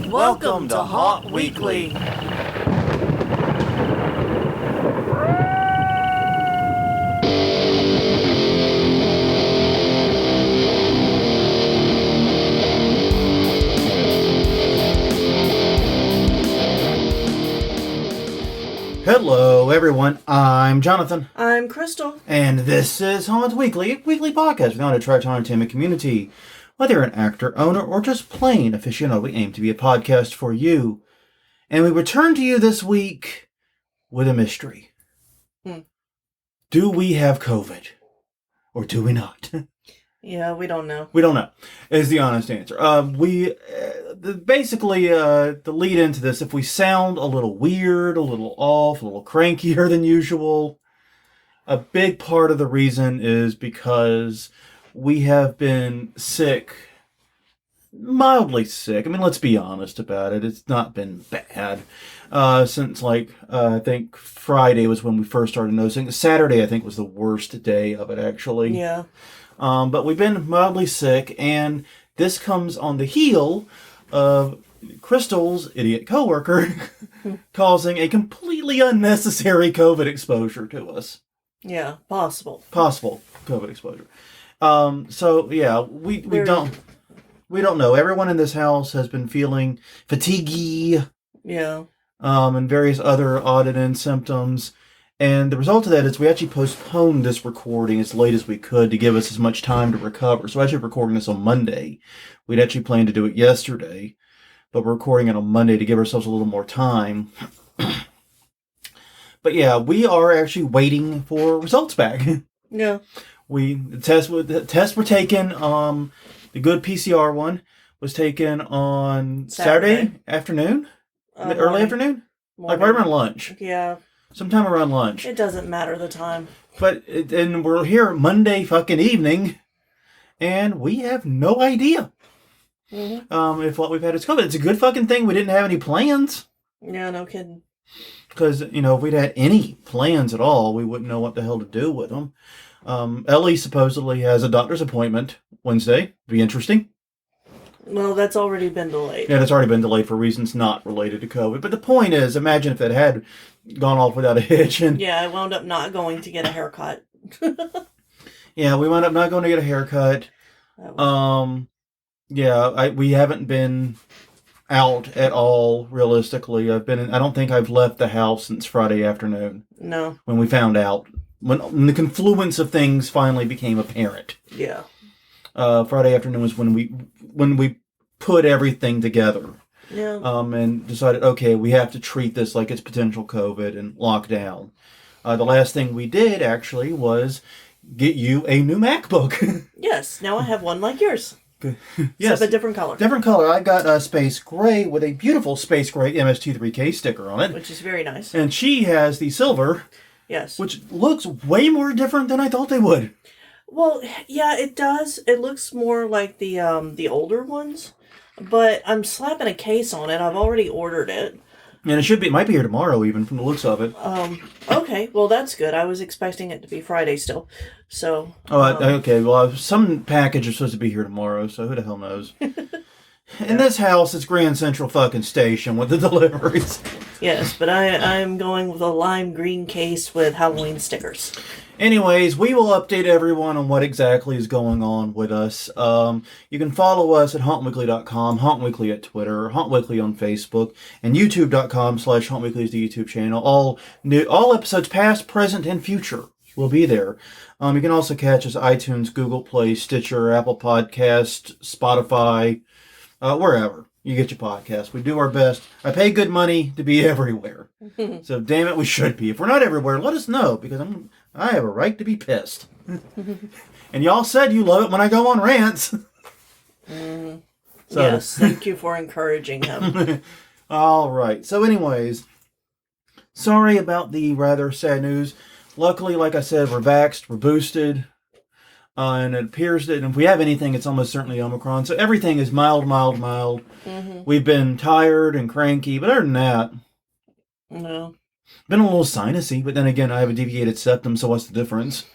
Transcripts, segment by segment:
Welcome to Haunt Weekly. Hello, everyone. I'm Jonathan. I'm Crystal. And this is Haunt Weekly, a weekly podcast with the Untitled Chapter entertainment community. Whether you're an actor, owner, or just plain aficionado, we aim to be a podcast for you. And we return to you this week with a mystery. Do we have COVID? Or do we not? Yeah, we don't know. We don't know, is the honest answer. Basically, the lead into this, if we sound a little weird, a little off, a little crankier than usual, a big part of the reason is because we have been sick, mildly sick. I mean, let's be honest about it. It's not been bad since, I think Friday was when we first started noticing. Saturday, I think, was the worst day of it, actually. Yeah. But we've been mildly sick, and this comes on the heel of Crystal's idiot coworker causing a completely unnecessary COVID exposure to us. Yeah, possible COVID exposure. So yeah, we don't know. Everyone in this house has been feeling fatiguey. Yeah. And various other odd and end symptoms. And the result of that is we actually postponed this recording as late as we could to give us as much time to recover. So we're actually recording this on Monday. We'd actually planned to do it yesterday, but we're recording it on Monday to give ourselves a little more time. But yeah, we are actually waiting for results back. Yeah. The tests were taken, the good PCR one was taken on Saturday afternoon? Early afternoon? Morning. Like right around lunch. Yeah. Sometime around lunch. It doesn't matter the time. And we're here Monday fucking evening, and we have no idea if what we've had is COVID. It's a good fucking thing we didn't have any plans. Yeah, no kidding. Because, if we'd had any plans at all, we wouldn't know what the hell to do with them. Ellie supposedly has a doctor's appointment Wednesday. Be interesting. Well, that's already been delayed. Yeah, that's already been delayed for reasons not related to COVID. But the point is, imagine if it had gone off without a hitch. Yeah, I wound up not going to get a haircut. Yeah, we wound up not going to get a haircut. We haven't been out at all, realistically. I don't think I've left the house since Friday afternoon. No. When we found out. When the confluence of things finally became apparent. Yeah. Friday afternoon was when we put everything together. Yeah. And decided, okay, we have to treat this like it's potential COVID and lock down. The last thing we did, actually, was get you a new MacBook. Yes, now I have one like yours. Yes. Except a different color. Different color. I got a space gray with a beautiful space gray MST3K sticker on it. Which is very nice. And she has the silver. Yes. Which looks way more different than I thought they would. Well, yeah, it does. It looks more like the older ones. But I'm slapping a case on it. I've already ordered it. And it might be here tomorrow even, from the looks of it. Okay, well that's good. I was expecting it to be Friday still. So. Okay, well some package is supposed to be here tomorrow, so who the hell knows? In this house, it's Grand Central fucking Station with the deliveries. Yes, but I'm going with a lime green case with Halloween stickers. Anyways, we will update everyone on what exactly is going on with us. You can follow us at hauntweekly.com, hauntweekly at Twitter, hauntweekly on Facebook, and youtube.com/hauntweekly is the YouTube channel. All episodes past, present, and future will be there. You can also catch us iTunes, Google Play, Stitcher, Apple Podcast, Spotify, wherever you get your podcast. We do our best. I pay good money to be everywhere. So damn it, we should be. If we're not everywhere, let us know, because I have a right to be pissed. And y'all said you love it when I go on rants. Yes, thank you for encouraging him. All right. So anyways, sorry about the rather sad news. Luckily, like I said, we're vaxxed, we're boosted. And it appears that if we have anything, it's almost certainly Omicron. So everything is mild. Mm-hmm. We've been tired and cranky, but other than that, no. Been a little sinusy, but then again, I have a deviated septum, so what's the difference?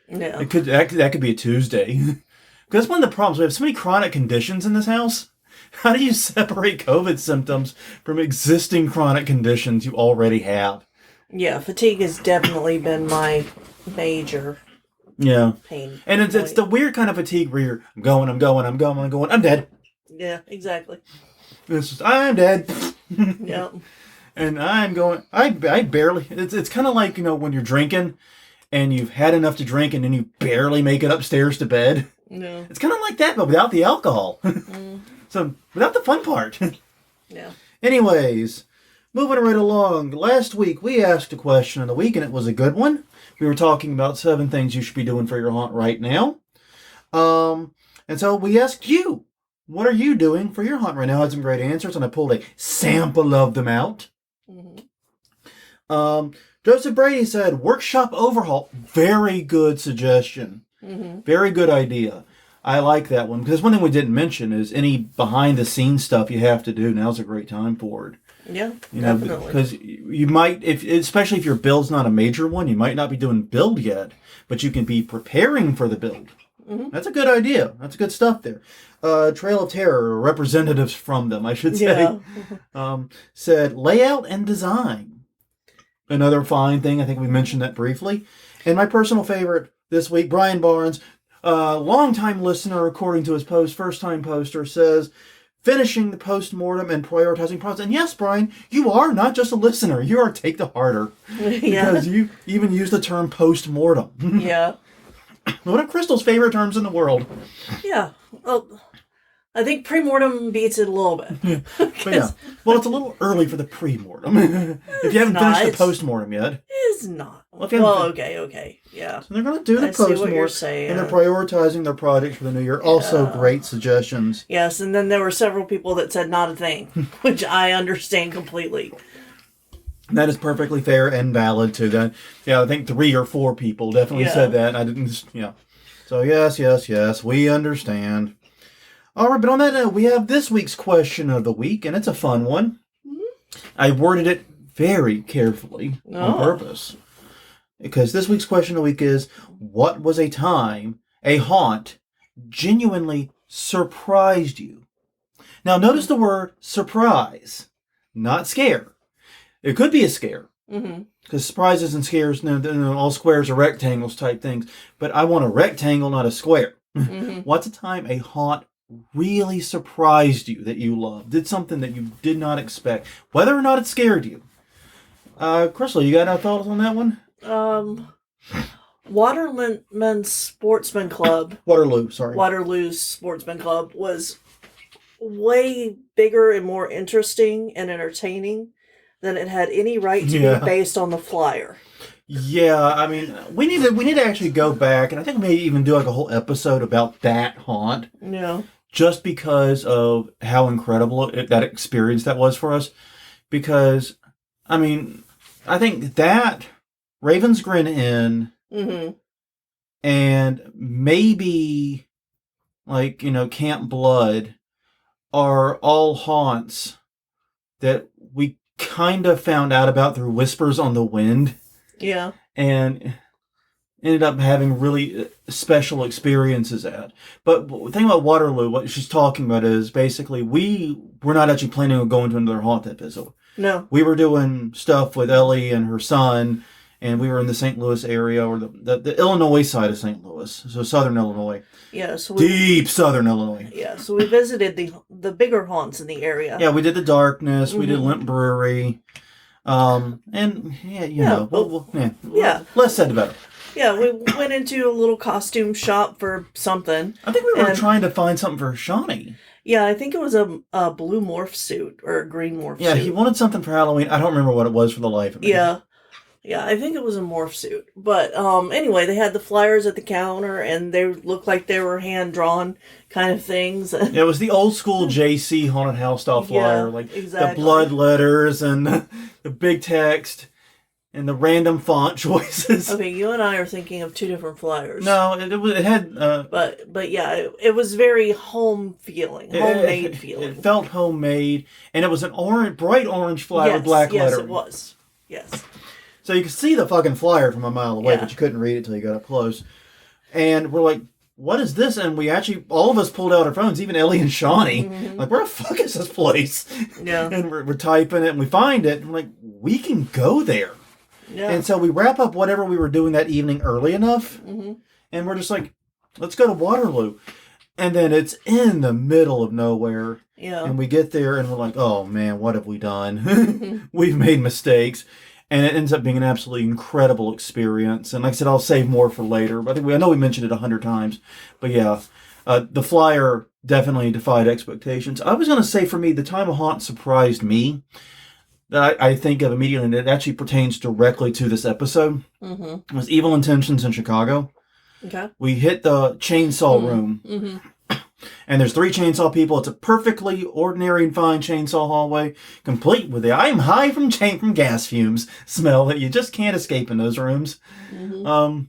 Yeah. That could be a Tuesday. Because that's one of the problems. We have so many chronic conditions in this house How do you separate COVID symptoms from existing chronic conditions you already have? Yeah, fatigue has definitely been my major Yeah. pain. And it's the weird kind of fatigue where you're, I'm going, I'm dead. Yeah, exactly. It's just, I'm dead. Yeah. And I'm going, I barely, it's kind of like, when you're drinking and you've had enough to drink and then you barely make it upstairs to bed. No. It's kind of like that, but without the alcohol. So, without the fun part. Yeah. Anyways, moving right along. Last week, we asked a question of the week, and it was a good one. We were talking about 7 things you should be doing for your haunt right now. And so we asked you, what are you doing for your haunt right now? I had some great answers, and I pulled a sample of them out. Joseph Brady said, workshop overhaul. Very good suggestion. Very good idea. I like that one, because one thing we didn't mention is any behind-the-scenes stuff you have to do. Now's a great time for it. Yeah, definitely. Because you might, especially if your build's not a major one, you might not be doing build yet, but you can be preparing for the build. That's a good idea. That's good stuff there. Trail of Terror, representatives from them, I should say, said layout and design. Another fine thing. I think we mentioned that briefly. And my personal favorite this week, Brian Barnes, long-time listener, according to his post, first-time poster, says, finishing the post-mortem and prioritizing process. And yes, Brian, you are not just a listener. You are take the harder. Because you even use the term post-mortem. Yeah. One of Crystal's favorite terms in the world. Yeah. Well, I think pre-mortem beats it a little bit. But yeah. Well, it's a little early for the pre-mortem. If you haven't finished the post-mortem yet. It's not. Well, okay. Yeah. So they're going to do the post-mortem. And they're prioritizing their projects for the new year. Also, great suggestions. Yes, and then there were several people that said not a thing, which I understand completely. That is perfectly fair and valid, too. That, I think 3 or 4 people definitely said that. I didn't, So, yes, we understand. All right, but on that note, we have this week's question of the week, and it's a fun one. I worded it very carefully on purpose. Because this week's question of the week is, what was a time a haunt genuinely surprised you? Now, notice the word surprise, not scare. It could be a scare. Because surprises and scares, all squares are rectangles type things. But I want a rectangle, not a square. What's a time a haunt really surprised you that you loved? Did something that you did not expect, whether or not it scared you? Crystal, you got any thoughts on that one? Waterloo Sportsman Club. Waterloo Sportsman Club was way bigger and more interesting and entertaining than it had any right to be based on the flyer. Yeah, I mean, we need to actually go back, and I think we may even do like a whole episode about that haunt. Yeah. Just because of how incredible that experience that was for us. Because, I mean, I think that Raven's Grin Inn and maybe Camp Blood are all haunts that we kind of found out about through whispers on the wind. Yeah. And ended up having really special experiences at. But the thing about Waterloo, what she's talking about is basically we were not actually planning on going to another haunt that visit. No. We were doing stuff with Ellie and her son, and we were in the St. Louis area, or the Illinois side of St. Louis, so southern Illinois. Yeah, so deep southern Illinois. Yeah, so we visited the bigger haunts in the area. Yeah, we did the Darkness, we did Limp Brewery, and less said about it. Yeah, we went into a little costume shop for something. I think we were trying to find something for Shawnee. Yeah, I think it was a blue morph suit or a green morph suit. Yeah, he wanted something for Halloween. I don't remember what it was for the life of me. Yeah, I think it was a morph suit. But anyway, they had the flyers at the counter, and they looked like they were hand-drawn kind of things. Yeah, it was the old school JC Haunted House style flyer. The blood letters and the big text. And the random font choices. Okay, you and I are thinking of 2 different flyers. No, it had... But yeah, it was very homemade feeling. It felt homemade, and it was an bright orange flyer with black lettering. Yes, it was. Yes. So you could see the fucking flyer from a mile away, but you couldn't read it till you got up close. And we're like, what is this? And we actually, all of us pulled out our phones, even Ellie and Shawnee. Mm-hmm. Like, where the fuck is this place? Yeah. And we're typing it and we find it. And we're like, we can go there. Yeah. And so we wrap up whatever we were doing that evening early enough. Mm-hmm. And we're just like, let's go to Waterloo. And then it's in the middle of nowhere. Yeah. And we get there and we're like, oh man, what have we done? We've made mistakes. And it ends up being an absolutely incredible experience. And like I said, I'll save more for later. But I know we mentioned it 100 times. But yeah, the flyer definitely defied expectations. I was going to say, for me, the Time of Haunt surprised me. That I think of immediately, and it actually pertains directly to this episode. Mm-hmm. It was Evil Intentions in Chicago. Okay. We hit the chainsaw room. Mm-hmm. And there's 3 chainsaw people. It's a perfectly ordinary and fine chainsaw hallway, complete with the "I'm high from gas fumes" smell that you just can't escape in those rooms. Mm-hmm.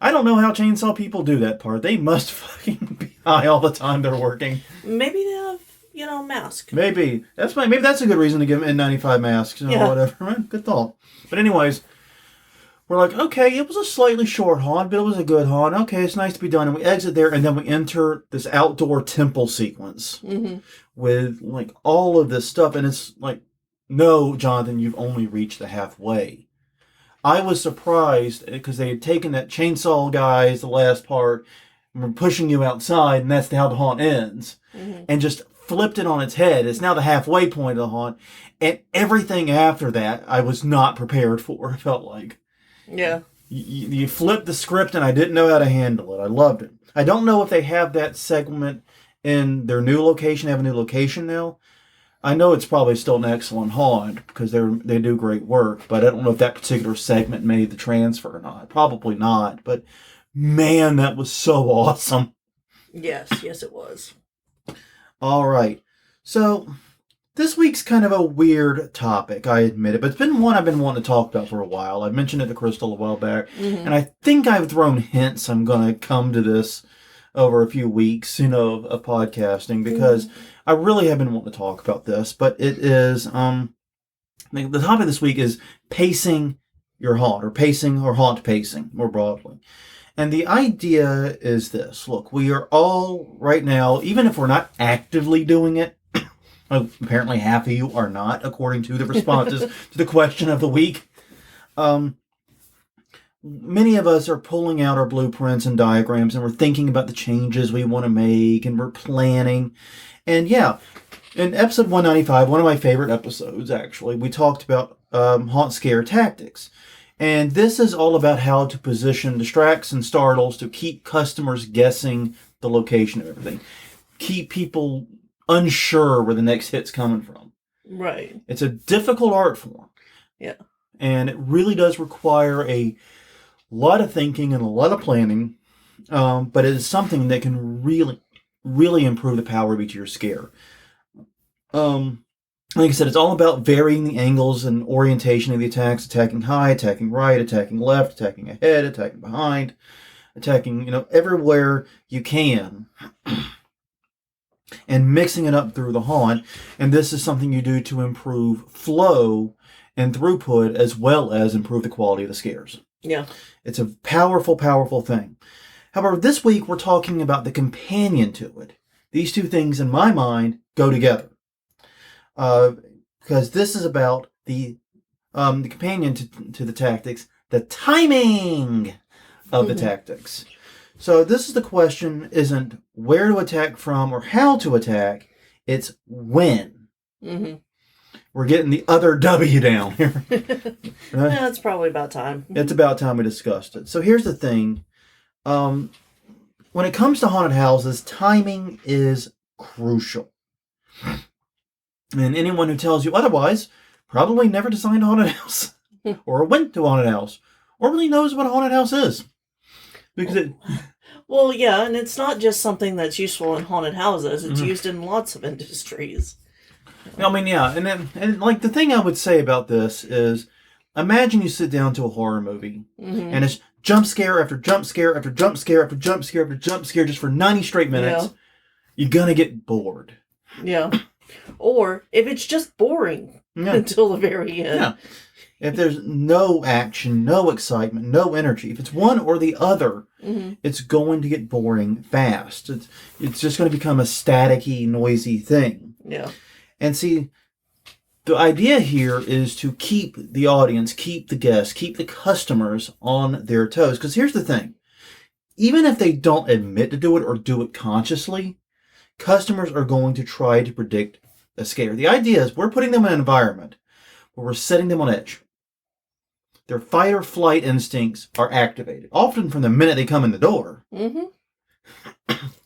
I don't know how chainsaw people do that part. They must fucking be high all the time they're working. Maybe they have, mask. Maybe that's a good reason to give them N95 masks or whatever. Good thought. But anyways, we're like, okay, it was a slightly short haunt, but it was a good haunt. Okay, it's nice to be done. And we exit there, and then we enter this outdoor temple sequence with like all of this stuff. And it's like, no, Jonathan, you've only reached the halfway. I was surprised because they had taken that chainsaw guys, the last part, and were pushing you outside, and that's how the haunt ends. And just flipped it on its head. It's now the halfway point of the haunt. And everything after that, I was not prepared for, it felt like. Yeah. You flipped the script, and I didn't know how to handle it. I loved it. I don't know if they have that segment in their new location. They have a new location now. I know it's probably still an excellent haunt because they do great work, but I don't know if that particular segment made the transfer or not. Probably not, but man, that was so awesome. Yes, it was. All right. So this week's kind of a weird topic, I admit it, but it's been one I've been wanting to talk about for a while. I mentioned it to Crystal a while back, and I think I've thrown hints I'm going to come to this over a few weeks, of podcasting, because I really have been wanting to talk about this, but it is, the topic this week is pacing your haunt, or haunt pacing, more broadly. And the idea is this. Look, we are all, right now, even if we're not actively doing it, apparently half of you are not, according to the responses to the question of the week. Many of us are pulling out our blueprints and diagrams, and we're thinking about the changes we want to make, and we're planning. And yeah, in episode 195, one of my favorite episodes, actually, we talked about haunt scare tactics. And this is all about how to position distracts and startles to keep customers guessing the location of everything. Keep people unsure where the next hit's coming from. Right. It's a difficult art form. Yeah. And it really does require a lot of thinking and a lot of planning. But it is something that can really, really improve the power of each of your scare. Like I said, it's all about varying the angles and orientation of the attacks, attacking high, attacking right, attacking left, attacking ahead, attacking behind, attacking, everywhere you can, and mixing it up through the haunt. And this is something you do to improve flow and throughput, as well as improve the quality of the scares. Yeah. It's a powerful, powerful thing. However, this week we're talking about the companion to it. These two things, in my mind, go together. Because this is about the companion to the tactics, the timing of the tactics. So this is the question, isn't where to attack from or how to attack, it's when. Mm-hmm. We're getting the other W down here. Yeah, it's probably about time. It's about time we discussed it. So here's the thing. When it comes to haunted houses, timing is crucial. And anyone who tells you otherwise probably never designed a haunted house or went to a haunted house or really knows what a haunted house is. Because Well, yeah, and it's not just something that's useful in haunted houses. It's used in lots of industries. I mean, yeah. And the thing I would say about this is, imagine you sit down to a horror movie and it's jump scare after jump scare after jump scare after jump scare after jump scare just for 90 straight minutes. Yeah. You're going to get bored. Yeah. Or if it's just boring until the very end. Yeah. If there's no action, no excitement, no energy, if it's one or the other, it's going to get boring fast. It's just going to become a staticky, noisy thing. Yeah. And see, the idea here is to keep the audience, keep the guests, keep the customers on their toes. Because here's the thing. Even if they don't admit to do it or do it consciously, customers are going to try to predict a scare. The idea is we're putting them in an environment where we're setting them on edge. Their fight or flight instincts are activated, often from the minute they come in the door.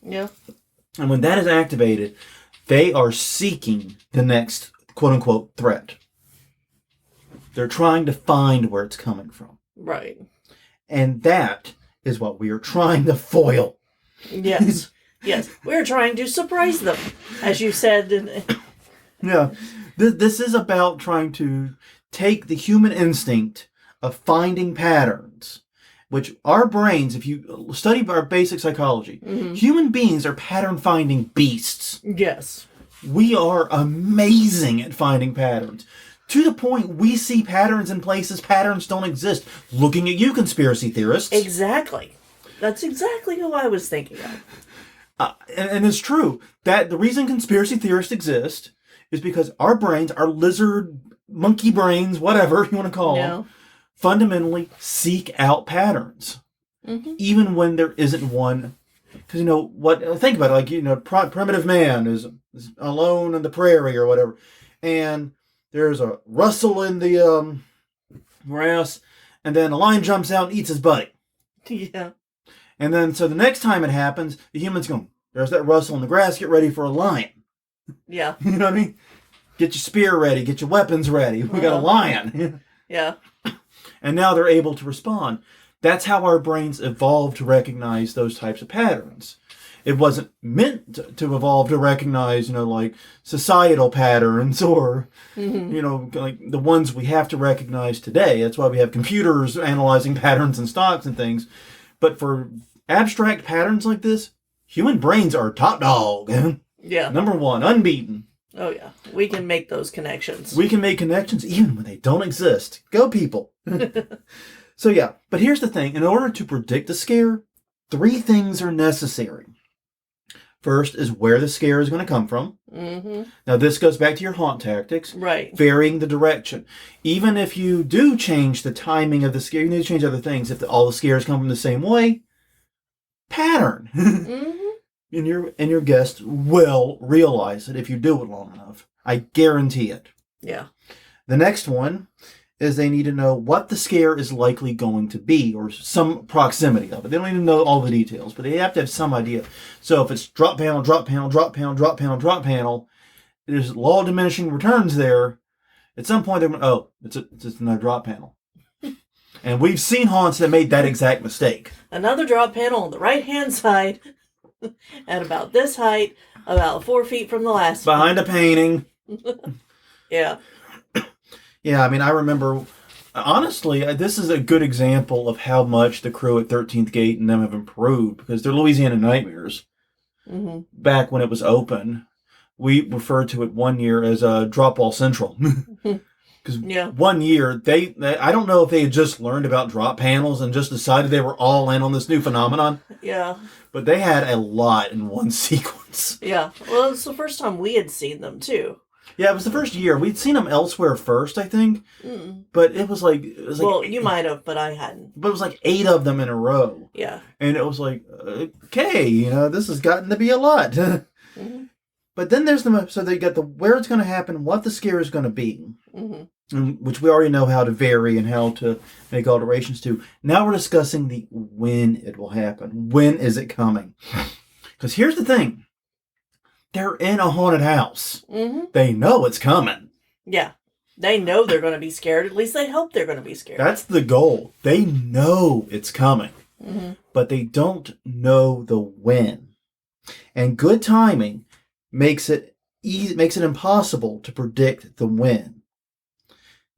Yeah. And when that is activated, they are seeking the next quote-unquote threat. They're trying to find where it's coming from. Right. And that is what we are trying to foil. Yes. Yes. We're trying to surprise them, as you said. Yeah. This is about trying to take the human instinct of finding patterns, which our brains, if you study our basic psychology, human beings are pattern-finding beasts. Yes. We are amazing at finding patterns. To the point we see patterns in places patterns don't exist. Looking at you, conspiracy theorists. Exactly. That's exactly who I was thinking of. And it's true that the reason conspiracy theorists exist is because our brains, our lizard, monkey brains, whatever you want to call them, fundamentally seek out patterns, even when there isn't one. Because think about it. Primitive man is alone in the prairie or whatever, and there's a rustle in the grass, and then a lion jumps out and eats his buddy. Yeah. And then so the next time it happens, the human's going, there's that rustle in the grass. Get ready for a lion. Yeah. You know what I mean? Get your spear ready. Get your weapons ready. We got a lion. Yeah. And now they're able to respond. That's how our brains evolved to recognize those types of patterns. It wasn't meant to evolve to recognize, like societal patterns or, like the ones we have to recognize today. That's why we have computers analyzing patterns in stocks and things. But for abstract patterns like this, human brains are top dog. Yeah. Number one, unbeaten. Oh, yeah. We can make those connections. We can make connections even when they don't exist. Go, people. So, yeah. But here's the thing. In order to predict a scare, 3 things are necessary. First is where the scare is going to come from. Now, this goes back to your haunt tactics. Right. Varying the direction. Even if you do change the timing of the scare, you need to change other things. If all the scares come from the same way, pattern. And your guest will realize it if you do it long enough. I guarantee it. Yeah. The next one is they need to know what the scare is likely going to be or some proximity of it. They don't even know all the details, but they have to have some idea. So if it's drop panel, drop panel, drop panel, drop panel, drop panel, there's law of diminishing returns there. At some point, they're going, it's just another drop panel. And we've seen haunts that made that exact mistake. Another drop panel on the right-hand side at about this height, about 4 feet from the last Behind a painting. Yeah. Yeah, I mean, I remember, honestly, this is a good example of how much the crew at 13th Gate and them have improved, because they're Louisiana Nightmares. Back when it was open, we referred to it one year as Drop Ball Central. Because 1 year, I don't know if they had just learned about drop panels and just decided they were all in on this new phenomenon. Yeah. But they had a lot in one sequence. Yeah. Well, it's the first time we had seen them, too. Yeah, it was the first year. We'd seen them elsewhere first, I think. But it was like... Well, you might have, but I hadn't. But it was like 8 of them in a row. Yeah. And it was like, okay, this has gotten to be a lot. But then there's so they got where it's going to happen, what the scare is going to be, which we already know how to vary and how to make alterations to. Now we're discussing the when it will happen. When is it coming? Because here's the thing. They're in a haunted house. They know it's coming. Yeah. They know they're going to be scared. At least they hope they're going to be scared. That's the goal. They know it's coming. But they don't know the when. And good timing makes it impossible to predict the when.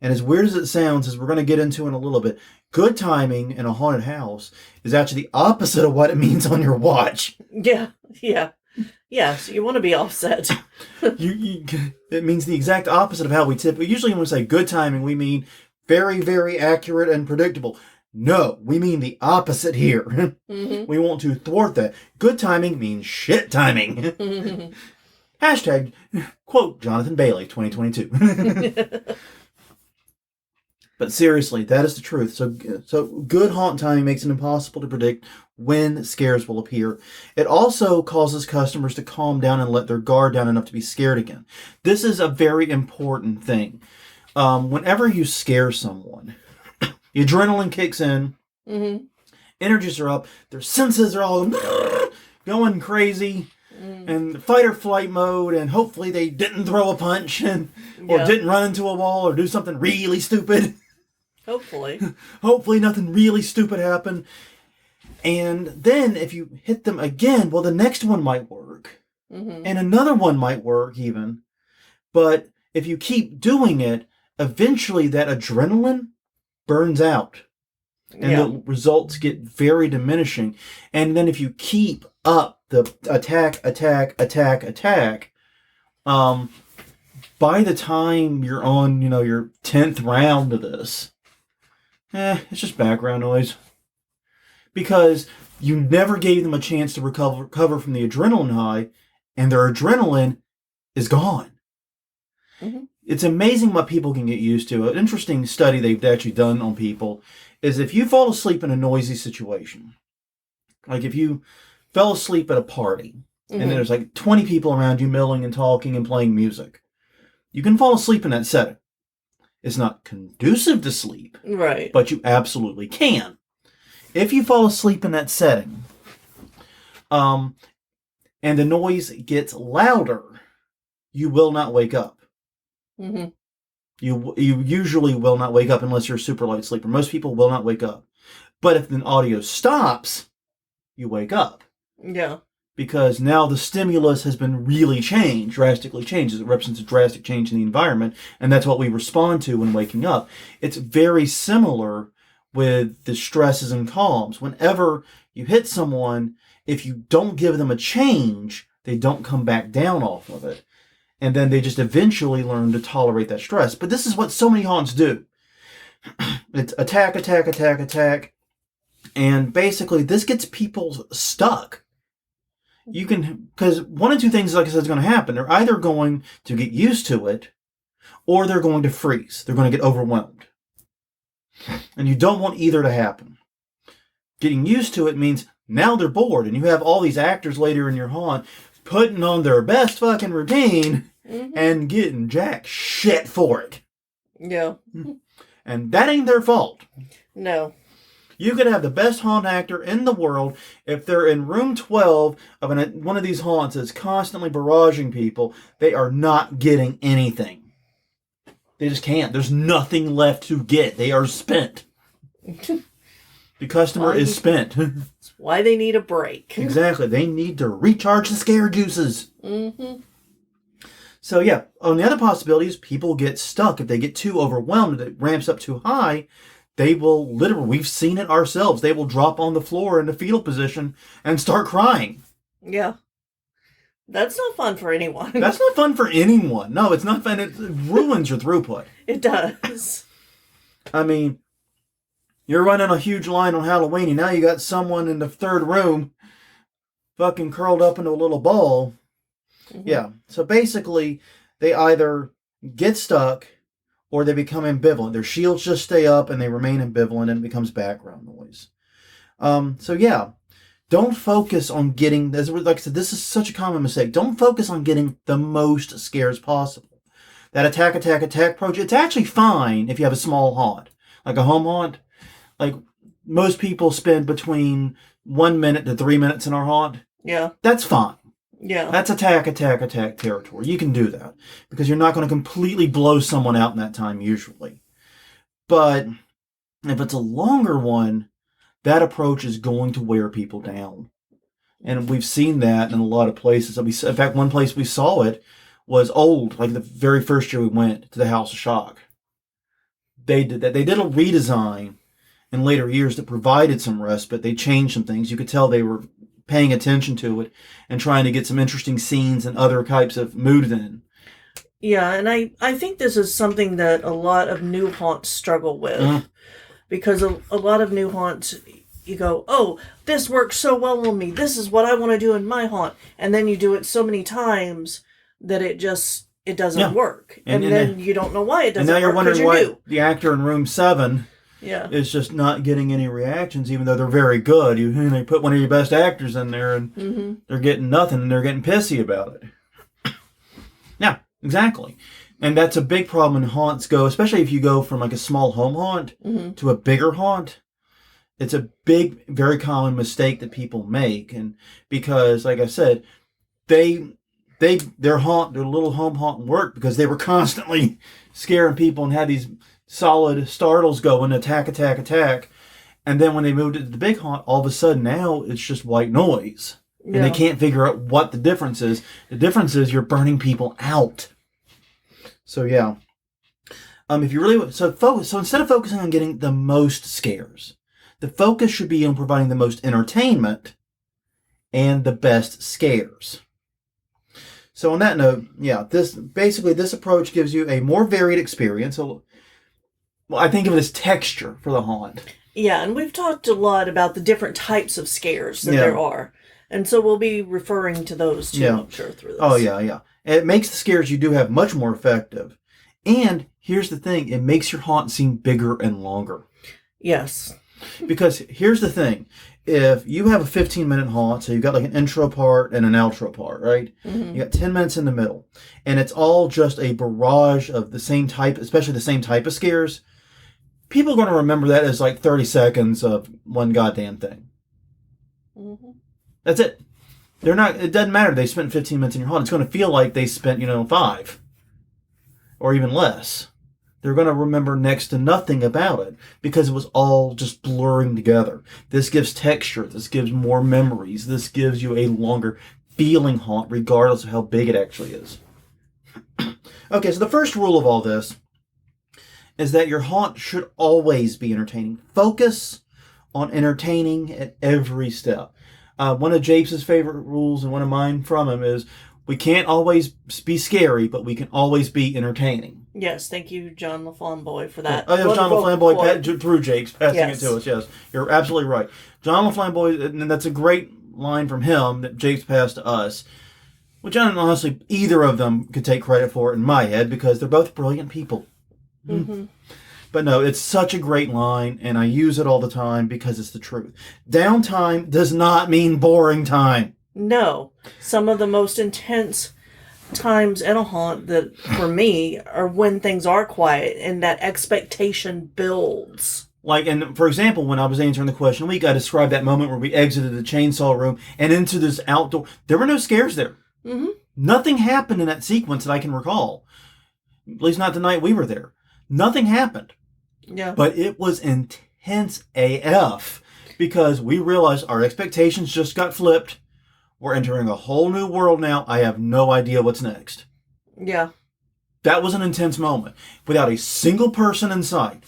And as weird as it sounds, as we're going to get into in a little bit, good timing in a haunted house is actually the opposite of what it means on your watch. Yeah, yeah. Yes, you want to be offset. It means the exact opposite of how we typically. Usually when we say good timing, we mean very, very accurate and predictable. No, we mean the opposite here. Mm-hmm. We want to thwart that. Good timing means shit timing. Mm-hmm. Hashtag, quote, Jonathan Bailey, 2022. But seriously, that is the truth. So good haunt timing makes it impossible to predict when scares will appear. It also causes customers to calm down and let their guard down enough to be scared again. This is a very important thing. Whenever you scare someone, the adrenaline kicks in, mm-hmm. energies are up, their senses are all going crazy, and fight or flight mode, and hopefully they didn't throw a punch or didn't run into a wall or do something really stupid. Hopefully nothing really stupid happened. And then if you hit them again, well, the next one might work. Mm-hmm. And another one might work even. But if you keep doing it, eventually that adrenaline burns out. And the results get very diminishing. And then if you keep up the attack, by the time you're on, your 10th round of this, it's just background noise. Because you never gave them a chance to recover from the adrenaline high, and their adrenaline is gone. Mm-hmm. It's amazing what people can get used to. An interesting study they've actually done on people is if you fall asleep in a noisy situation, like if you fell asleep at a party, mm-hmm. and there's like 20 people around you milling and talking and playing music, you can fall asleep in that setting. It's not conducive to sleep, right? But you absolutely can. If you fall asleep in that setting, and the noise gets louder, you will not wake up. Mm-hmm. You usually will not wake up unless you're a super light sleeper. Most people will not wake up. But if the audio stops, you wake up. Yeah. Because now the stimulus has been really changed, drastically changed. It represents a drastic change in the environment, and that's what we respond to when waking up. It's very similar with the stresses and calms. Whenever you hit someone, if you don't give them a change, they don't come back down off of it. And then they just eventually learn to tolerate that stress. But this is what so many haunts do. It's attack. And basically, this gets people stuck. Because one of two things, like I said, is going to happen. They're either going to get used to it, or they're going to freeze. They're going to get overwhelmed. And you don't want either to happen. Getting used to it means now they're bored, and you have all these actors later in your haunt putting on their best fucking routine, mm-hmm. and getting jack shit for it. Yeah. And that ain't their fault. No. You could have the best haunt actor in the world. If they're in room 12 of one of these haunts that's constantly barraging people, they are not getting anything. They just can't. There's nothing left to get. They are spent. The customer is spent. That's why they need a break. Exactly. They need to recharge the scare juices. Mm-hmm. So yeah, on the other possibilities, people get stuck. If they get too overwhelmed, it ramps up too high, they will literally, we've seen it ourselves, they will drop on the floor in the fetal position and start crying. Yeah. That's not fun for anyone. That's not fun for anyone. No, it's not fun. It ruins your throughput. It does. I mean, you're running a huge line on Halloween, and now you got someone in the third room fucking curled up into a little ball. Mm-hmm. Yeah. So basically, they either get stuck or they become ambivalent. Their shields just stay up and they remain ambivalent, and it becomes background noise. So yeah, don't focus on getting, like I said, this is such a common mistake. Don't focus on getting the most scares possible. That attack approach, it's actually fine if you have a small haunt. Like a home haunt, like most people spend between 1 minute to 3 minutes in our haunt. Yeah. That's fine. Yeah. That's attack territory. You can do that because you're not going to completely blow someone out in that time usually. But if it's a longer one, that approach is going to wear people down. And we've seen that in a lot of places. In fact, one place we saw it was old, like the very first year we went to the House of Shock. They did that. They did a redesign in later years that provided some respite. They changed some things. You could tell they were paying attention to it and trying to get some interesting scenes and other types of mood in. Yeah, and I think this is something that a lot of new haunts struggle with. Because a lot of new haunts, you go, oh, this works so well on me. This is what I want to do in my haunt. And then you do it so many times that it doesn't work. And then you don't know why it doesn't work. And now you're wondering why the actor in room 7 Yeah. It's just not getting any reactions, even though they're very good. They put one of your best actors in there, and they're getting nothing, and they're getting pissy about it. Yeah, exactly. And that's a big problem when haunts go, especially if you go from like a small home haunt to a bigger haunt. It's a big, very common mistake that people make, and because, like I said, their little home haunt worked because they were constantly scaring people and had these solid startles going, attack. And then when they moved it to the big haunt, all of a sudden now it's just white noise. And they can't figure out what the difference is. The difference is you're burning people out. So yeah. If you really so instead of focusing on getting the most scares, the focus should be on providing the most entertainment and the best scares. So on that note, yeah, this approach gives you a more varied experience. Well, I think of it as texture for the haunt. Yeah, and we've talked a lot about the different types of scares that there are. And so we'll be referring to those too, I'm sure, through this. Oh, yeah. It makes the scares you do have much more effective. And here's the thing, it makes your haunt seem bigger and longer. Yes. Because here's the thing, if you have a 15-minute haunt, so you've got like an intro part and an outro part, right? You got 10 minutes in the middle. And it's all just a barrage of the same type, especially the same type of scares. People are going to remember that as like 30 seconds of one goddamn thing. That's it. It doesn't matter they spent 15 minutes in your haunt. It's going to feel like they spent, 5. Or even less. They're going to remember next to nothing about it because it was all just blurring together. This gives texture. This gives more memories. This gives you a longer feeling haunt regardless of how big it actually is. Okay, so the first rule of all this is that your haunt should always be entertaining. Focus on entertaining at every step. One of Japes' favorite rules and one of mine from him is we can't always be scary, but we can always be entertaining. Yes, thank you, John LaFlamboy, for that. Oh, yes, John LaFlamboy through Japes, passing it to us, yes. You're absolutely right. John LaFlamboy, and that's a great line from him that Japes passed to us, which honestly, either of them could take credit for in my head because they're both brilliant people. But no, it's such a great line, and I use it all the time because it's the truth. Downtime does not mean boring time. No. Some of the most intense times in a haunt that, for me, are when things are quiet and that expectation builds. And for example, when I was answering the question of the week, I described that moment where we exited the chainsaw room and into this outdoor. There were no scares there. Nothing happened in that sequence that I can recall. At least not the night we were there. Nothing happened. Yeah. But it was intense AF because we realized our expectations just got flipped. We're entering a whole new world now. I have no idea what's next. Yeah. That was an intense moment without a single person in sight.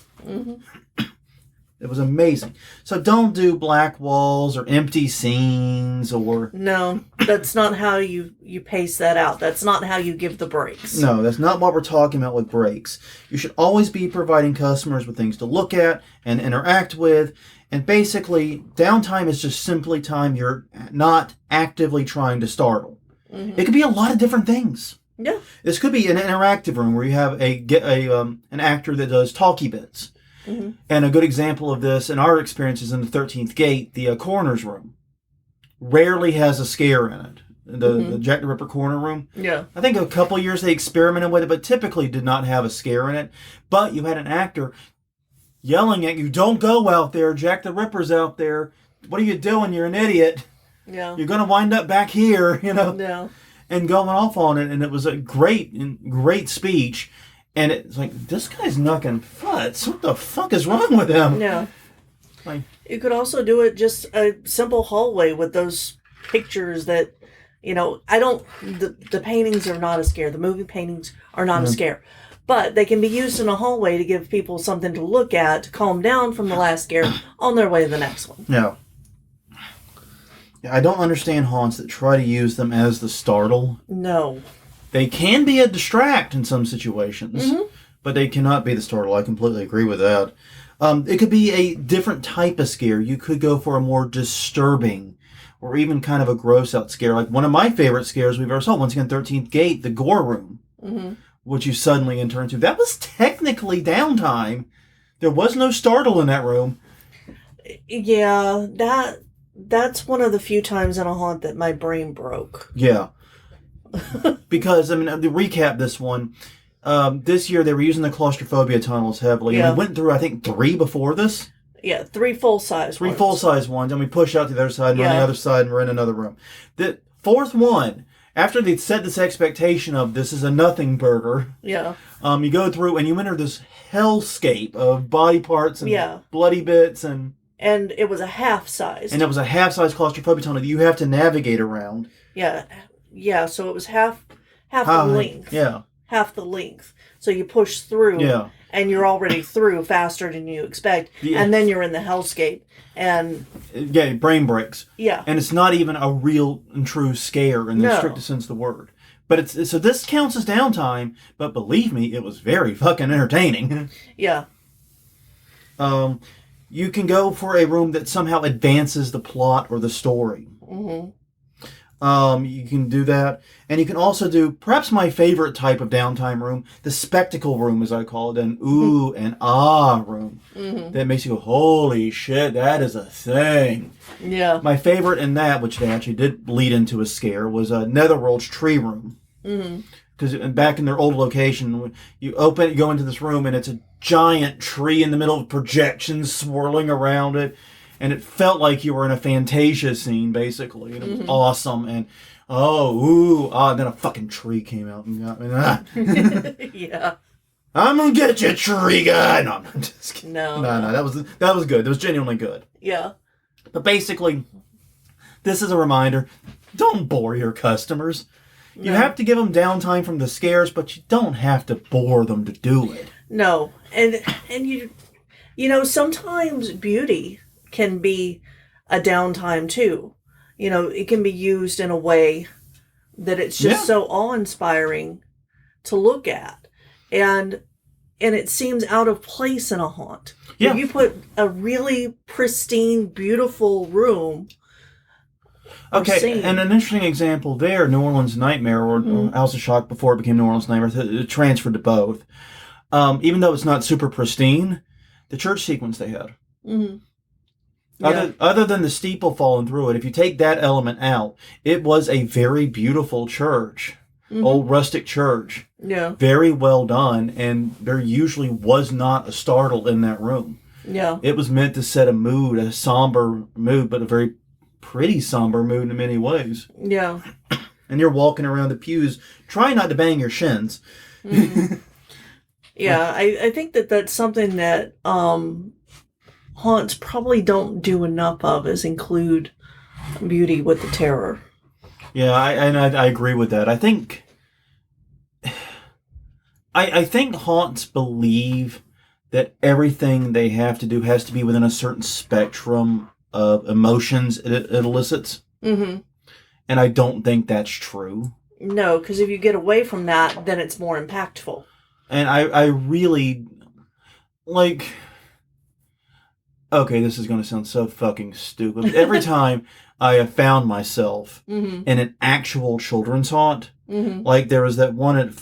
It was amazing. So don't do black walls or empty scenes or... No, that's not how you pace that out. That's not how you give the breaks. No, that's not what we're talking about with breaks. You should always be providing customers with things to look at and interact with. And basically, downtime is just simply time you're not actively trying to startle. It could be a lot of different things. Yeah. This could be an interactive room where you have an actor that does talkie bits. And a good example of this in our experiences in the 13th Gate, the coroner's room, rarely has a scare in it. The Jack the Ripper coroner room. Yeah. I think a couple of years they experimented with it, but typically did not have a scare in it. But you had an actor yelling at you, "Don't go out there, Jack the Ripper's out there. What are you doing? You're an idiot. Yeah. You're going to wind up back here," Yeah. And going off on it. And it was a great speech. And it's like, this guy's knocking futz. What the fuck is wrong with him? Yeah. You could also do it just a simple hallway with those pictures that, the paintings are not a scare. The movie paintings are not a scare. But they can be used in a hallway to give people something to look at, to calm down from the last scare on their way to the next one. Yeah. I don't understand haunts that try to use them as the startle. No. They can be a distract in some situations, but they cannot be the startle. I completely agree with that. It could be a different type of scare. You could go for a more disturbing or even kind of a gross out scare. Like one of my favorite scares we've ever saw, once again, 13th Gate, the gore room, which you suddenly enter into. That was technically downtime. There was no startle in that room. Yeah, that's one of the few times in a haunt that my brain broke. Yeah. Because, I mean, to recap this one, this year they were using the claustrophobia tunnels heavily. Yeah. And we went through, I think, 3 before this. Yeah, 3 full-size ones. 3 full-size ones, and we push out to the other side, and we're on the other side, and we're in another room. The 4th one, after they'd set this expectation of this is a nothing burger, you go through and you enter this hellscape of body parts and bloody bits and it was a half-size. And it was a half-size claustrophobia tunnel that you have to navigate around. Yeah, so it was half the length. Yeah. Half the length. So you push through. Yeah. And you're already through faster than you expect. Yeah. And then you're in the hellscape. And brain breaks. Yeah. And it's not even a real and true scare in the strictest sense of the word. But so this counts as downtime, but believe me, it was very fucking entertaining. Yeah. You can go for a room that somehow advances the plot or the story. You can do that. And you can also do, perhaps my favorite type of downtime room, the spectacle room, as I call it, an ooh and ah room. That makes you go, holy shit, that is a thing. Yeah. My favorite in that, which they actually did lead into a scare, was Netherworld's tree room. Because back in their old location, you go into this room, and it's a giant tree in the middle of projections swirling around it. And it felt like you were in a Fantasia scene, basically. And it was awesome. And, then a fucking tree came out and got me. Yeah. I'm going to get you, tree guy. No, I'm just kidding. No, that was good. It was genuinely good. Yeah. But basically, this is a reminder. Don't bore your customers. You have to give them downtime from the scares, but you don't have to bore them to do it. No. And you know, sometimes beauty can be a downtime too. You know, it can be used in a way that it's just so awe-inspiring to look at. And it seems out of place in a haunt. Yeah. If you put a really pristine, beautiful room. Okay, and an interesting example there, New Orleans Nightmare, or House of Shock before it became New Orleans Nightmare, it transferred to both. Even though it's not super pristine, the church sequence they had. Other than the steeple falling through it, if you take that element out, it was a very beautiful church. Old rustic church. Yeah. Very well done, and there usually was not a startle in that room. Yeah. It was meant to set a mood, a somber mood, but a very pretty somber mood in many ways. Yeah. And you're walking around the pews, trying not to bang your shins. Yeah, I think that's something that haunts probably don't do enough of, is include beauty with the terror. Yeah, I agree with that. I think haunts believe that everything they have to do has to be within a certain spectrum of emotions it elicits. And I don't think that's true. No, because if you get away from that, then it's more impactful. And I really, like... Okay, this is going to sound so fucking stupid. But every time I have found myself in an actual children's haunt, like there was that one at,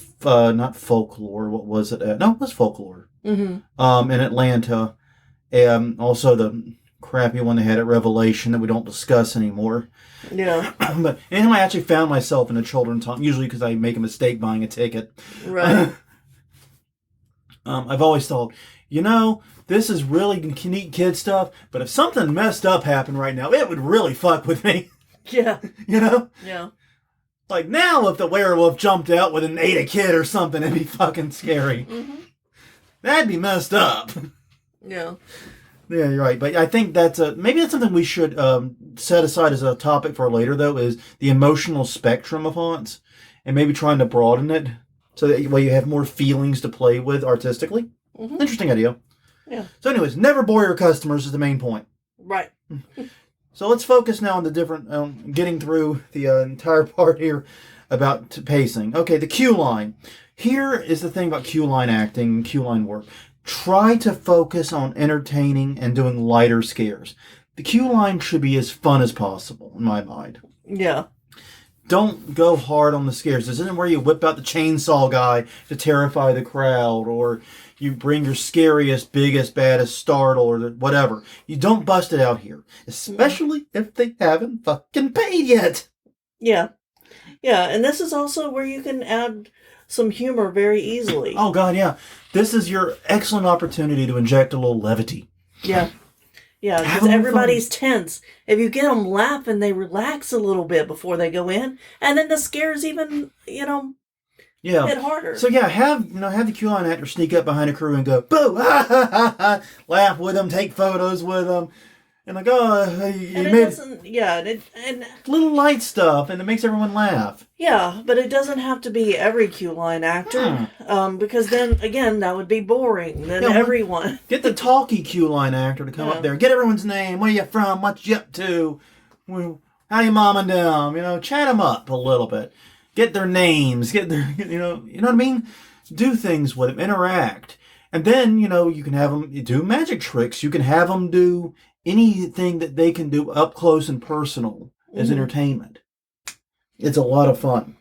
not Folklore, what was it at? No, it was Folklore. In Atlanta. Also the crappy one they had at Revelation that we don't discuss anymore. Yeah. But anytime I actually found myself in a children's haunt, usually because I make a mistake buying a ticket. Right. I've always thought, you know, this is really neat kid stuff, but if something messed up happened right now, it would really fuck with me. Yeah. You know? Yeah. Like now, if the werewolf jumped out and ate a kid or something, it'd be fucking scary. That'd be messed up. Yeah. Yeah, you're right. But I think maybe that's something we should set aside as a topic for later, though, is the emotional spectrum of haunts, and maybe trying to broaden it so that way you have more feelings to play with artistically. Interesting idea. Yeah. So anyways, never bore your customers is the main point. Right. So let's focus now on the different, getting through the entire part here about pacing. Okay, the cue line. Here is the thing about cue line acting and cue line work. Try to focus on entertaining and doing lighter scares. The cue line should be as fun as possible, in my mind. Yeah. Don't go hard on the scares. This isn't where you whip out the chainsaw guy to terrify the crowd, or you bring your scariest, biggest, baddest startle, or whatever. You don't bust it out here, especially if they haven't fucking paid yet. Yeah. Yeah, and this is also where you can add some humor very easily. Oh, God, yeah. This is your excellent opportunity to inject a little levity. Yeah. Yeah, because everybody's tense. If you get them laughing, they relax a little bit before they go in, and then the scares even, hit harder. So yeah, have the cue line actor sneak up behind a crew and go, boo, ha, ha, ha, ha, laugh with them, take photos with them, and like, and little light stuff, and it makes everyone laugh. Yeah, but it doesn't have to be every cue line actor, because then again that would be boring. Then everyone get the talky cue line actor to come up there, get everyone's name, where you from, what you up to, how you mom and them, chat them up a little bit, get their names, get their, you know what I mean, do things with them, interact, and then you can have them do magic tricks. You can have them do anything that they can do up close and personal as entertainment. It's a lot of fun.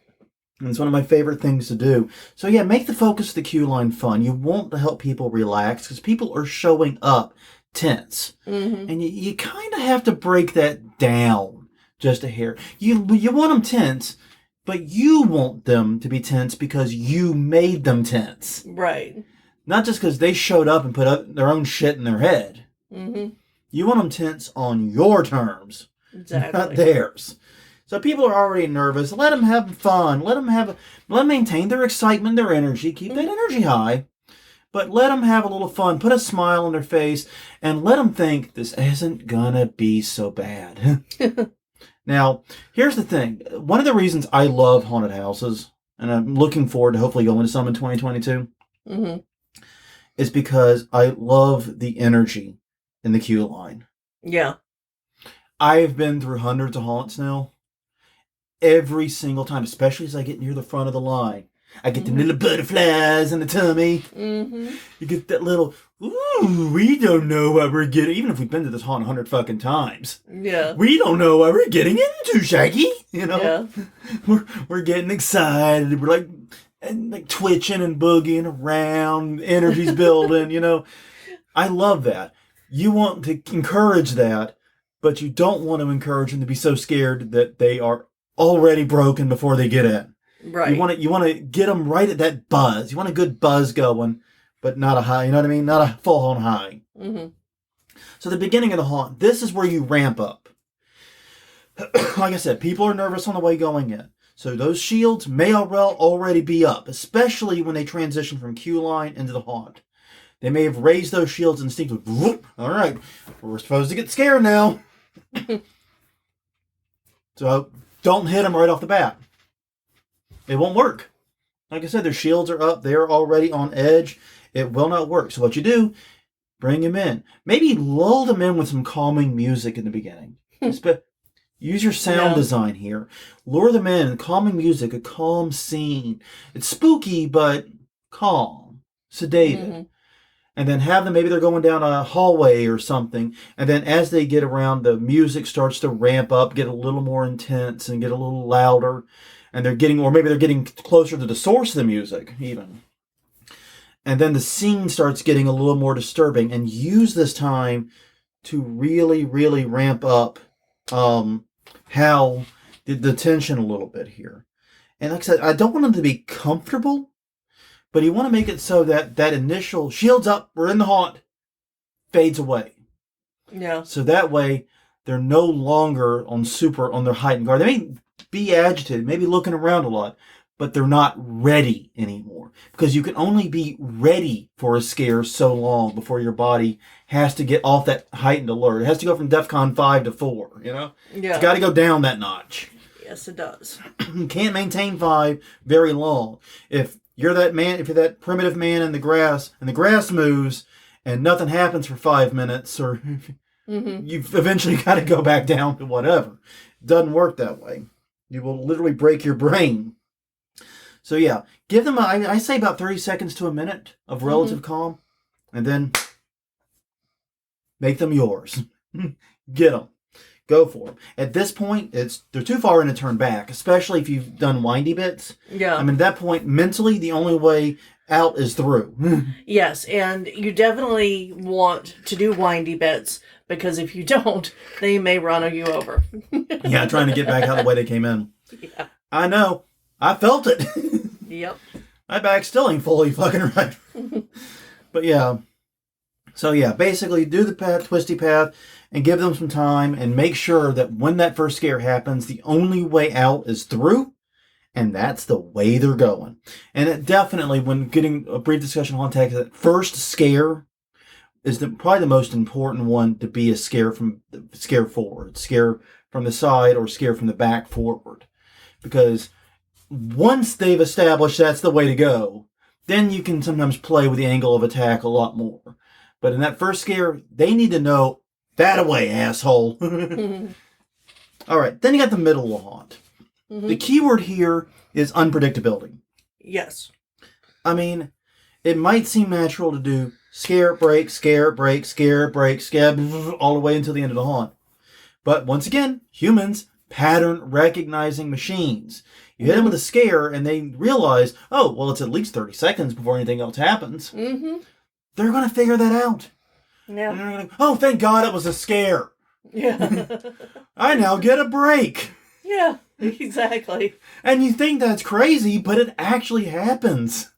And it's one of my favorite things to do. So yeah, make the focus of the cue line fun. You want to help people relax because people are showing up tense. Mm-hmm. And you kind of have to break that down just a hair. You want them tense, but you want them to be tense because you made them tense. Right. Not just because they showed up and put up their own shit in their head. Mm-hmm. You want them tense on your terms, not theirs. So people are already nervous. Let them have fun. Let them maintain their excitement, their energy. Keep that energy high, but let them have a little fun. Put a smile on their face, and let them think this isn't gonna be so bad. Now, here's the thing. One of the reasons I love haunted houses, and I'm looking forward to hopefully going to some in 2022, is because I love the energy in the queue line. Yeah. I've been through hundreds of haunts now. Every single time, especially as I get near the front of the line, I get the little butterflies in the tummy. Mm-hmm. You get that little, ooh, we don't know what we're getting. Even if we've been to this haunt 100 fucking times. Yeah. We don't know what we're getting into, Shaggy. Yeah. We're getting excited. We're like twitching and boogieing around. Energy's building, I love that. You want to encourage that, but you don't want to encourage them to be so scared that they are already broken before they get in. Right. You want to get them right at that buzz. You want a good buzz going, but not a high. You know what I mean? Not a full on high. Mm-hmm. So the beginning of the haunt, this is where you ramp up. Like I said, people are nervous on the way going in. So those shields may already be up, especially when they transition from queue line into the haunt. They may have raised those shields instinctively. Whoop, all right, we're supposed to get scared now. So don't hit them right off the bat. It won't work. Like I said, their shields are up. They're already on edge. It will not work. So what you do, bring them in. Maybe lull them in with some calming music in the beginning. Use your sound design here. Lure them in. Calming music, a calm scene. It's spooky, but calm, sedated. Mm-hmm. And then have them, maybe they're going down a hallway or something. And then as they get around, the music starts to ramp up, get a little more intense and get a little louder. And they're getting closer to the source of the music, even. And then the scene starts getting a little more disturbing. And use this time to really, really ramp up how the tension a little bit here. And like I said, I don't want them to be comfortable. But you want to make it so that initial shields up, we're in the haunt, fades away. Yeah. So that way, they're no longer on their heightened guard. They may be agitated, maybe looking around a lot, but they're not ready anymore. Because you can only be ready for a scare so long before your body has to get off that heightened alert. It has to go from DEFCON 5 to 4, Yeah. It's got to go down that notch. Yes, it does. You can't maintain 5 very long. If you're that primitive man in the grass, and the grass moves, and nothing happens for 5 minutes, or you've eventually got to go back down to whatever. It doesn't work that way. You will literally break your brain. So yeah, give them, I say about 30 seconds to a minute of relative calm, and then make them yours. Get them. Go for them. At this point, they're too far in to turn back, especially if you've done windy bits. Yeah. I mean, at that point, mentally, the only way out is through. Yes, and you definitely want to do windy bits, because if you don't, they may run you over. Yeah, trying to get back out the way they came in. Yeah. I know. I felt it. Yep. My back still ain't fully fucking right. But yeah. So yeah, basically do the twisty path and give them some time and make sure that when that first scare happens, the only way out is through, and that's the way they're going. And it definitely, when getting a brief discussion on text, that first scare is probably the most important one to be a scare forward, scare from the side, or scare from the back forward. Because once they've established that's the way to go, then you can sometimes play with the angle of attack a lot more. But in that first scare, they need to know, that away, asshole. All right, then you got the middle of the haunt. The key word here is unpredictability. Yes. I mean, it might seem natural to do scare, break, scare, break, scare, break, scare, all the way until the end of the haunt. But once again, humans, pattern recognizing machines. You hit them with a scare and they realize, oh, well, it's at least 30 seconds before anything else happens. They're going to figure that out. Yeah. And they're going to, oh, thank God it was a scare. Yeah. I now get a break. Yeah, exactly. And you think that's crazy, but it actually happens.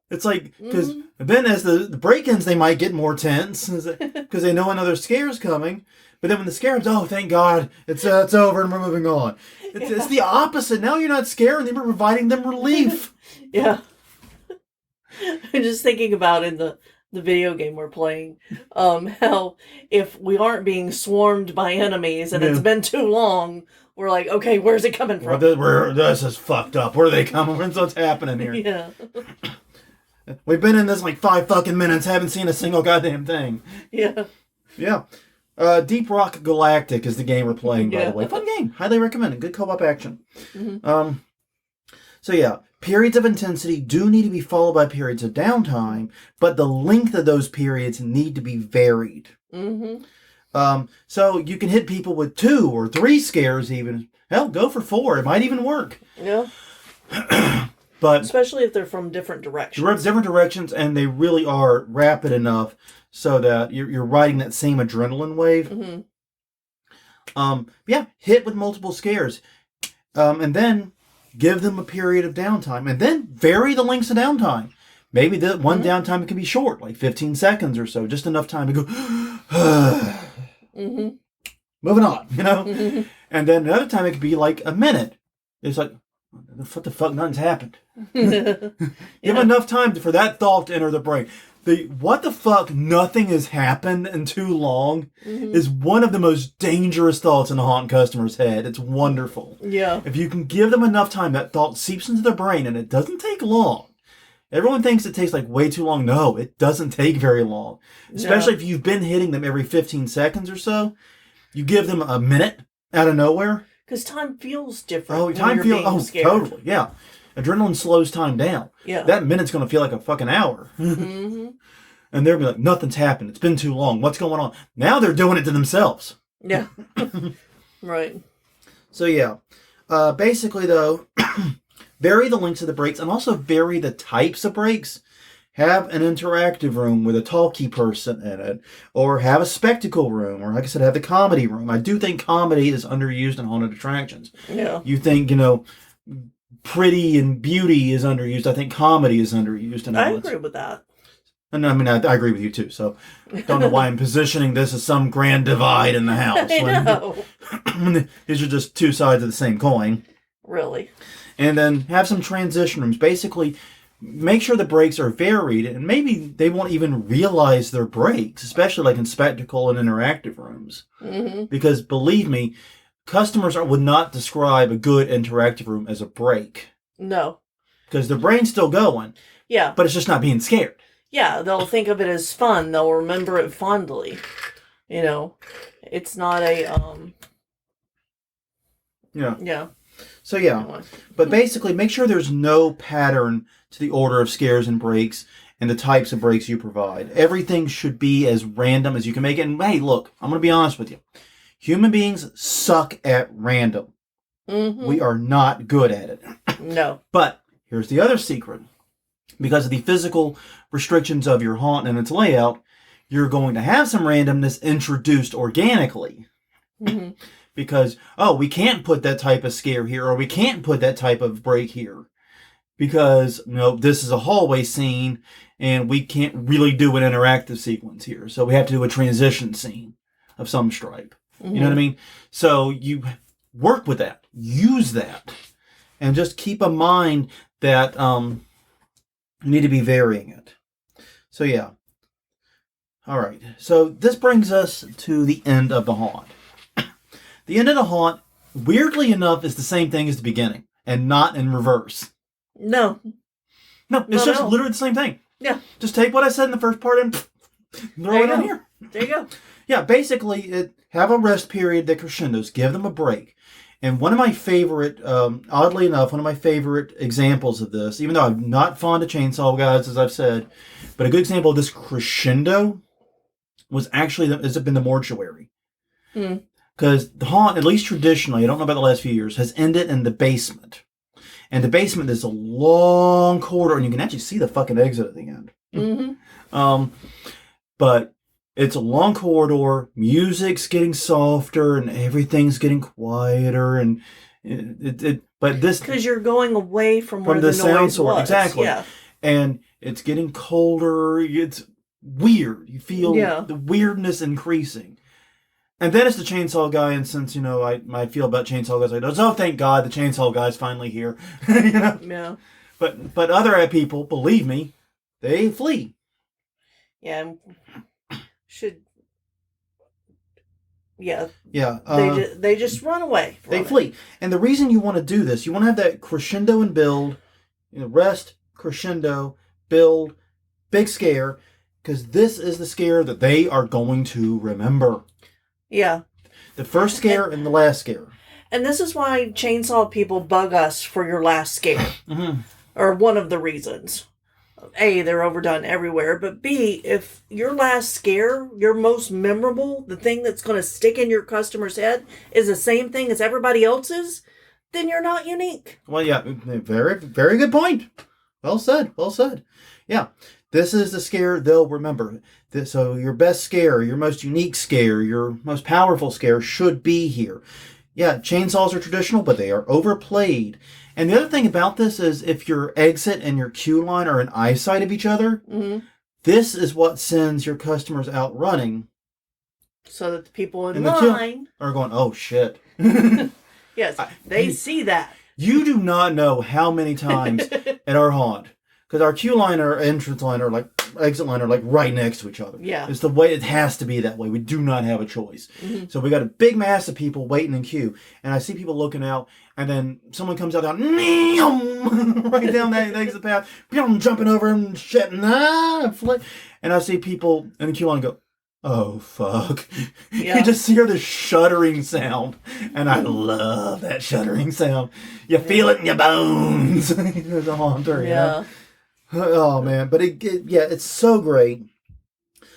It's like, because then as the break-ins, they might get more tense because they know another scare's coming. But then when the scare's, oh, thank God, it's over and we're moving on. It's the opposite. Now you're not scared, you're providing them relief. Yeah. I'm just thinking about in the video game we're playing, how if we aren't being swarmed by enemies and it's been too long, we're like, okay, where's it coming from? This is fucked up. Where are they coming from? What's happening here? Yeah. We've been in this like 5 fucking minutes, haven't seen a single goddamn thing. Yeah. Yeah. Deep Rock Galactic is the game we're playing, by the way. Fun game. Highly recommend it. Good co-op action. So yeah, periods of intensity do need to be followed by periods of downtime, but the length of those periods need to be varied. So you can hit people with 2 or 3 scares even. Hell, go for 4. It might even work. Yeah. But especially if they're from different directions. Different directions, and they really are rapid enough so that you're riding that same adrenaline wave. Yeah, hit with multiple scares. And then give them a period of downtime. And then vary the lengths of downtime. Maybe the one downtime can be short, like 15 seconds or so. Just enough time to go, moving on, you know? And then another time it could be like a minute. It's like, what the fuck, nothing's happened. Give enough time for that thought to enter the brain. What the fuck, nothing has happened in too long is one of the most dangerous thoughts in a haunt customer's head. It's wonderful. Yeah. If you can give them enough time, that thought seeps into their brain, and it doesn't take long. Everyone thinks it takes like way too long. No, it doesn't take very long. Especially if you've been hitting them every 15 seconds or so. You give them a minute out of nowhere. Because time feels different. Oh, time feels totally. Yeah, adrenaline slows time down. Yeah, that minute's gonna feel like a fucking hour. And they're gonna be like, nothing's happened. It's been too long. What's going on? Now they're doing it to themselves. Yeah, right. So yeah, basically though, vary the lengths of the breaks and also vary the types of breaks. Have an interactive room with a talkie person in it, or have a spectacle room, or like I said, have the comedy room. I do think comedy is underused in haunted attractions. Yeah. You think, pretty and beauty is underused. I think comedy is underused. I agree with that. And I mean, I agree with you too. So, don't know why I'm positioning this as some grand divide in the house. I know. When these are just 2 sides of the same coin. Really. And then have some transition rooms. Basically, make sure the breaks are varied, and maybe they won't even realize they're breaks, especially like in spectacle and interactive rooms. Because believe me, customers would not describe a good interactive room as a break. No. Because their brain's still going. Yeah. But it's just not being scared. Yeah, they'll think of it as fun. They'll remember it fondly. You know, it's not a Yeah. So yeah, anyway. but basically make sure there's no pattern to the order of scares and breaks and the types of breaks you provide. Everything should be as random as you can make it. And hey, look, I'm going to be honest with you. Human beings suck at random. Mm-hmm. We are not good at it. No. But here's the other secret. Because of the physical restrictions of your haunt and its layout, you're going to have some randomness introduced organically. Mm-hmm. Because, we can't put that type of scare here, or we can't put that type of break here. Because, this is a hallway scene, and we can't really do an interactive sequence here. So we have to do a transition scene of some stripe. Mm-hmm. You know what I mean? So you work with that. Use that. And just keep in mind that you need to be varying it. So yeah. All right. So this brings us to the end of the haunt. The end of the haunt, weirdly enough, is the same thing as the beginning, and not in reverse. No, it's just literally the same thing. Yeah. Just take what I said in the first part and throw it on here. There you go. Yeah, basically, have a rest period that crescendos. Give them a break. And one of my favorite, oddly enough, one of my favorite examples of this, even though I'm not fond of Chainsaw Guys, as I've said, but a good example of this crescendo was actually, has been the Mortuary. Because the haunt, at least traditionally, I don't know about the last few years, has ended in the basement. And the basement is a long corridor, and you can actually see the fucking exit at the end. Mm-hmm. But it's a long corridor, music's getting softer, and everything's getting quieter, and but this... Because you're going away from where the sound noise source. was. Exactly. Yeah. And it's getting colder, it's weird. You feel the weirdness increasing. And then it's the Chainsaw Guy, and since, I feel about Chainsaw Guys, thank God the Chainsaw Guy's finally here. Yeah. But other people, believe me, they flee. Yeah. Yeah. They just run away. They flee. And the reason you want to do this, you want to have that crescendo and build, rest, crescendo, build, big scare, because this is the scare that they are going to remember. Yeah. The first scare and the last scare. And this is why chainsaw people bug us for your last scare. Mm-hmm. Or one of the reasons. A, they're overdone everywhere. But B, if your last scare, your most memorable, the thing that's going to stick in your customer's head is the same thing as everybody else's, then you're not unique. Well, yeah. Very, very good point. Well said. Well said. Yeah. This is the scare they'll remember. So your best scare, your most unique scare, your most powerful scare should be here. Yeah, chainsaws are traditional, but they are overplayed. And the other thing about this is if your exit and your queue line are in eyesight of each other, this is what sends your customers out running. So that the people in line are going, oh shit. Yes, they see that. You do not know how many times at our haunt, because our queue line or entrance line or exit line are right next to each other. Yeah. It's the way, it has to be that way. We do not have a choice. Mm-hmm. So we got a big mass of people waiting in queue. And I see people looking out, and then someone comes out down, right down that exit path, jumping over and shit. And I see people in the queue line go, oh, fuck. Yeah. You just hear the shuddering sound. And I love that shuddering sound. You feel it in your bones. There's a haunter, yeah. Oh, man. But it's so great.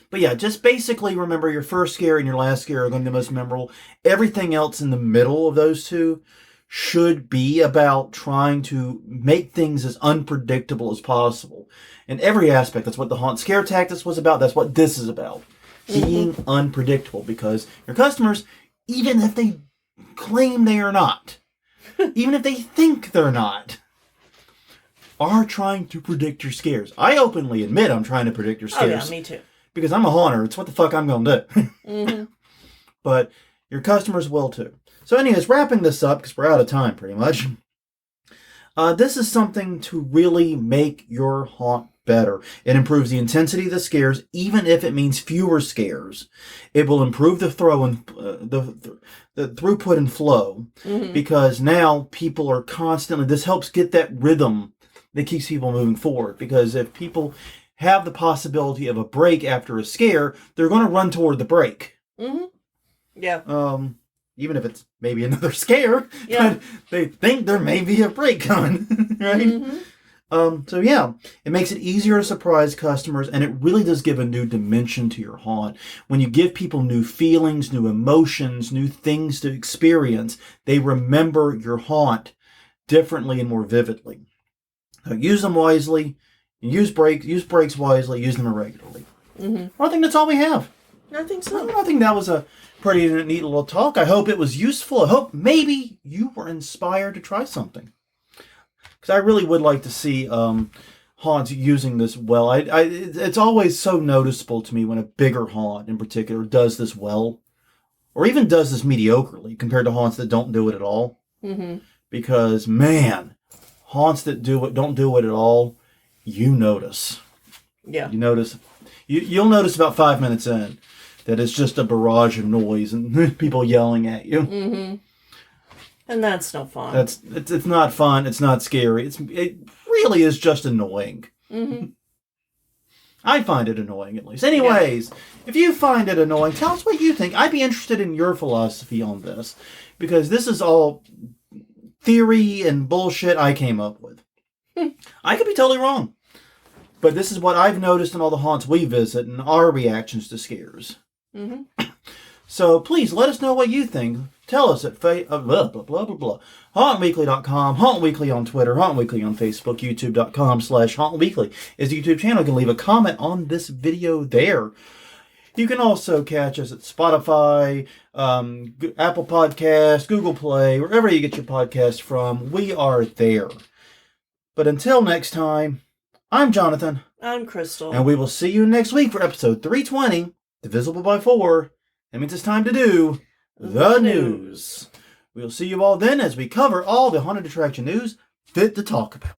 But yeah, just basically remember your first scare and your last scare are going to be the most memorable. Everything else in the middle of those two should be about trying to make things as unpredictable as possible. In every aspect, that's what the haunt scare tactics was about. That's what this is about. Being unpredictable, because your customers, even if they claim they are not, even if they think they're not, are trying to predict your scares. I openly admit I'm trying to predict your scares. Oh, yeah, me too. Because I'm a haunter. It's what the fuck I'm going to do. Mm-hmm. But your customers will too. So anyways, wrapping this up, because we're out of time pretty much. This is something to really make your haunt better. It improves the intensity of the scares, even if it means fewer scares. It will improve the the throughput and flow, because now people are constantly, this helps get that rhythm that keeps people moving forward. Because if people have the possibility of a break after a scare, they're going to run toward the break. Mm-hmm. Yeah. Even if it's maybe another scare, yeah. but they think there may be a break coming, right? Mm-hmm. So yeah, it makes it easier to surprise customers, and it really does give a new dimension to your haunt. When you give people new feelings, new emotions, new things to experience, they remember your haunt differently and more vividly. So use them wisely. Use breaks wisely. Use them irregularly. Mm-hmm. I think that's all we have. I think so. I think that was a pretty neat little talk. I hope it was useful. I hope maybe you were inspired to try something. Because I really would like to see haunts using this well. It's always so noticeable to me when a bigger haunt in particular does this well. Or even does this mediocrely compared to haunts that don't do it at all. Mm-hmm. Because, man, haunts that don't do it at all, you notice. Yeah. You notice. You'll notice about 5 minutes in that it's just a barrage of noise and people yelling at you. Mm-hmm. And that's no fun. It's not fun. It's not scary. It really is just annoying. Mm-hmm. I find it annoying, at least. Anyways, if you find it annoying, tell us what you think. I'd be interested in your philosophy on this, because this is all theory and bullshit I came up with. I could be totally wrong. But this is what I've noticed in all the haunts we visit and our reactions to scares. Mm-hmm. So please let us know what you think. Tell us at blah, blah, blah, blah, blah. HauntWeekly.com, Haunt Weekly on Twitter, Haunt Weekly on Facebook, YouTube.com/Haunt Weekly is the YouTube channel. You can leave a comment on this video there. You can also catch us at Spotify, Apple Podcasts, Google Play, wherever you get your podcast from. We are there. But until next time, I'm Jonathan. I'm Crystal. And we will see you next week for episode 320, Divisible by 4. That means it's time to do the news. We'll see you all then as we cover all the haunted attraction news fit to talk about.